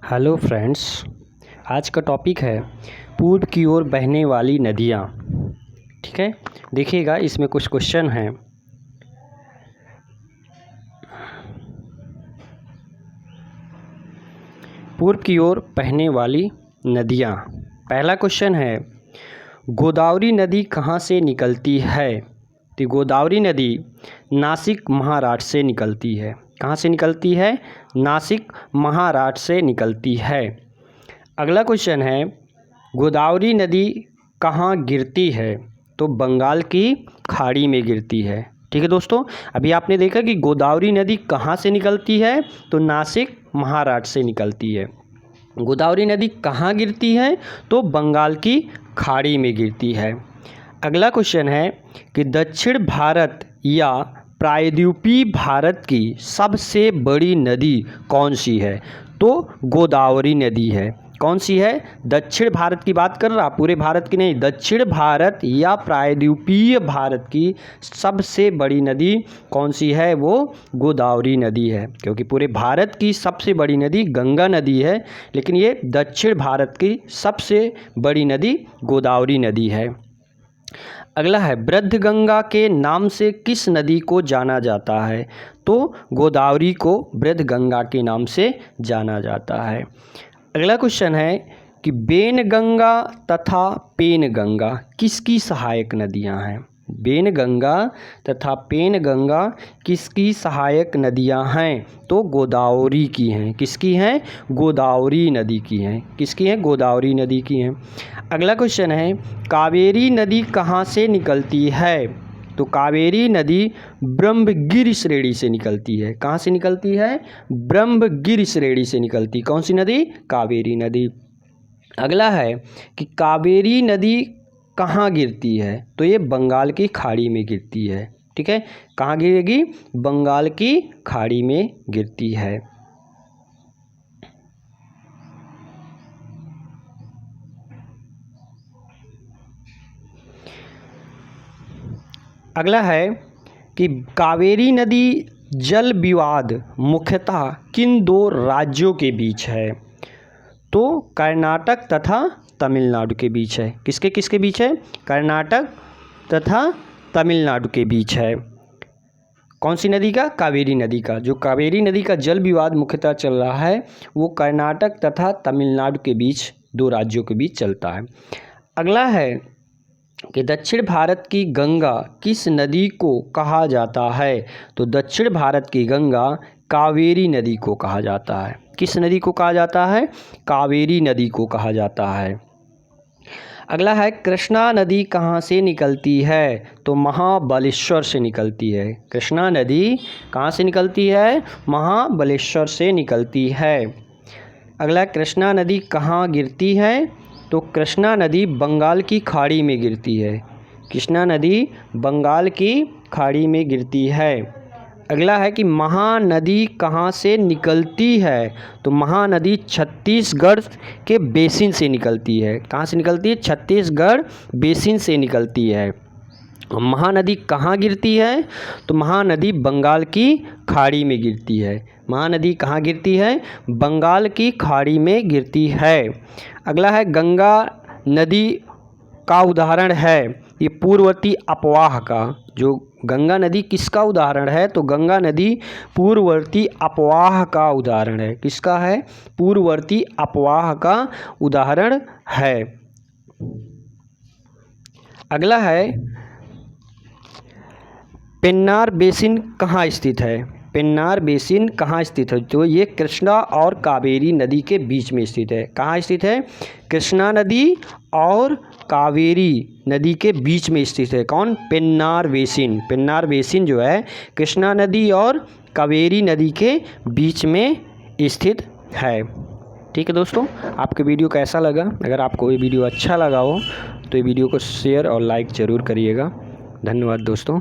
Hello friends, आज का topic है पूर्व की ओर बहने वाली नदियाँ। ठीक है, देखिएगा इसमें कुछ क्वेश्चन हैं। पूर्व की ओर बहने वाली नदियाँ। पहला क्वेश्चन है, गोदावरी नदी कहाँ से निकलती है? तो गोदावरी नदी नासिक महाराष्ट्र से निकलती है। कहाँ से निकलती है? नासिक महाराष्ट्र से निकलती है। अगला क्वेश्चन है, गोदावरी नदी कहाँ गिरती है? तो बंगाल की खाड़ी में गिरती है। ठीक है दोस्तों, अभी आपने देखा कि गोदावरी नदी कहाँ से निकलती है, तो नासिक महाराष्ट्र से निकलती है। गोदावरी नदी कहाँ गिरती है? तो बंगाल की खाड़ी में गिरती है। अगला क्वेश्चन है कि दक्षिण भारत या प्रायद्वीपीय भारत की सबसे बड़ी नदी कौन सी है? तो गोदावरी नदी है। कौन सी है? दक्षिण भारत की बात कर रहा, पूरे भारत की नहीं। दक्षिण भारत या प्रायद्वीपीय भारत की सबसे बड़ी नदी कौन सी है? वो गोदावरी नदी है, क्योंकि पूरे भारत की सबसे बड़ी नदी गंगा नदी है, लेकिन ये दक्षिण भारत की सबसे बड़ी नदी गोदावरी नदी है। अगला है, वृद्धगंगा के नाम से किस नदी को जाना जाता है? तो गोदावरी को वृद्धगंगा के नाम से जाना जाता है। अगला क्वेश्चन है कि बेनगंगा तथा पेनगंगा किसकी सहायक नदियां हैं? बेनगंगा तथा पेनगंगा किसकी सहायक नदियां हैं? तो गोदावरी की हैं। किसकी हैं? गोदावरी नदी की हैं। किसकी हैं? गोदावरी नदी की हैं। अगला क्वेश्चन है, कावेरी नदी कहाँ से निकलती है? तो कावेरी नदी ब्रह्मगिरि श्रेणी से निकलती है। कहाँ से निकलती है? ब्रह्मगिरि श्रेणी से निकलती। कौन सी नदी? कावेरी नदी। अगला है कि कावेरी नदी कहाँ गिरती है? तो ये बंगाल की खाड़ी में गिरती है। ठीक है, कहाँ गिरेगी? बंगाल की खाड़ी में गिरती है। अगला है कि कावेरी नदी जल विवाद मुख्यतः किन दो राज्यों के बीच है? तो कर्नाटक तथा तमिलनाडु के बीच है। किसके किसके बीच है? कर्नाटक तथा तमिलनाडु के बीच है। कौन सी नदी का? कावेरी नदी का। जो कावेरी नदी का जल विवाद मुख्यतः चल रहा है वो कर्नाटक तथा तमिलनाडु के बीच, दो राज्यों के बीच चलता है। अगला है कि दक्षिण भारत की गंगा किस नदी को कहा जाता है? तो दक्षिण भारत की गंगा कावेरी नदी को कहा जाता है। किस नदी को कहा जाता है? कावेरी नदी को कहा जाता है। अगला है, कृष्णा नदी कहाँ से निकलती है? तो महाबलेश्वर से निकलती है। कृष्णा नदी कहाँ से निकलती है? महाबलेश्वर से निकलती है। अगला, कृष्णा नदी कहाँ गिरती है? तो कृष्णा नदी बंगाल की खाड़ी में गिरती है। कृष्णा नदी बंगाल की खाड़ी में गिरती है। अगला है कि महानदी कहाँ से निकलती है? तो महानदी छत्तीसगढ़ के बेसिन से निकलती है। कहाँ से निकलती है? छत्तीसगढ़ बेसिन से निकलती है। महानदी कहाँ गिरती है? तो महानदी बंगाल की खाड़ी में गिरती है। महानदी कहाँ गिरती है? बंगाल की खाड़ी में गिरती है। अगला है, गंगा नदी का उदाहरण है ये पूर्ववर्ती अपवाह का। जो गंगा नदी किसका उदाहरण है? तो गंगा नदी पूर्ववर्ती अपवाह का उदाहरण है। किसका है? पूर्ववर्ती अपवाह का उदाहरण है। अगला है, पेन्नार बेसिन कहाँ स्थित है? पेन्नार बेसिन कहाँ स्थित है? तो ये कृष्णा और कावेरी नदी के बीच में स्थित है। कहाँ स्थित है? कृष्णा नदी और कावेरी नदी के बीच में स्थित है। कौन? पेन्नार बेसिन। पेन्नार बेसिन जो है कृष्णा नदी और कावेरी नदी के बीच में स्थित है। ठीक है दोस्तों, आपके वीडियो कैसा लगा? अगर आपको ये वीडियो अच्छा लगा हो तो ये वीडियो को शेयर और लाइक ज़रूर करिएगा। धन्यवाद दोस्तों।